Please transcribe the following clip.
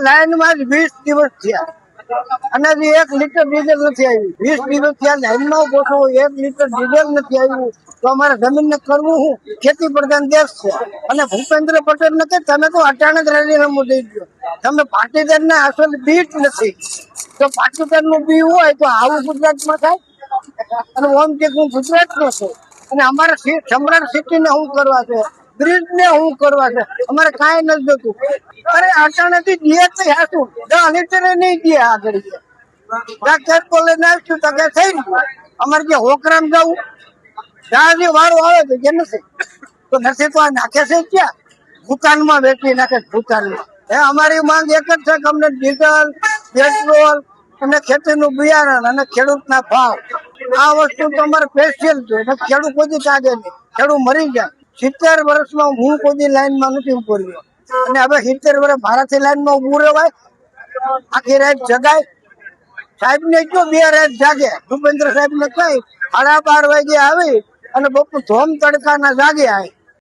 Line માં 20 દિવસ થયા અને 1 લીટર ડીઝલ નથી આવ્યું. 20 દિવસ થયા લાઈન માં બોસો 1 લીટર ડીઝલ નથી આવ્યું. તો અમારે જમીન ને કરવું શું? ખેતી પ્રધાન દેશ છે અને ભૂપેન્દ્ર પટેલ ને કે તમે તો અચાનક રાજીનામું દઈ દો. તમે પાટીદાર ને અસલ બીટ નથી. તો પાટીદાર નું બી હોય તો આવું ગુજરાતમાં થાય. અને ઓમ કે હું ગુજરાત નો છું અને અમારે સમ્રાટ સિટી ને શું કરવા છે, બ્રિજ ને શું કરવા છે, અમારે કાંઈ નથી જોતું. અરે અચાનક દિયે તો હાથું 10 લીટર નહીં દે આગળ લઈને આવશું તો કે થઈ ગયું. અમારે જે હોકરામ જવું જ્યાં વારો આવે તો જે નથી તો નથી તો આ નાખે છે ક્યાં? ભૂતાનમાં વેચી નાખે ભૂતાનમાં. અમારી માંગ એક જ છે કે અમને ડીઝલ, પેટ્રોલ અને ખેતીનું બિયારણ અને ખેડૂતના ભાવ આ વસ્તુ તો અમારે સ્પેશિયલ છે. ખેડૂત કોઈ કાઢે નહીં, ખેડૂત મરી જાય. 70 વર્ષમાં હું કોઈ લાઈનમાં નથી ઉભો રહ્યો અને હવે 70 વર્ષ મારાથી લાઈનમાં ઉભું રહેવાય? આખી રાત જગાય? સાહેબ ને કયો 2 રાત જાગે. ભૂપેન્દ્ર સાહેબ ને કઈ 12:30 વાગે આવી અને બપોર ધોમ તડકાના જાગે આવે.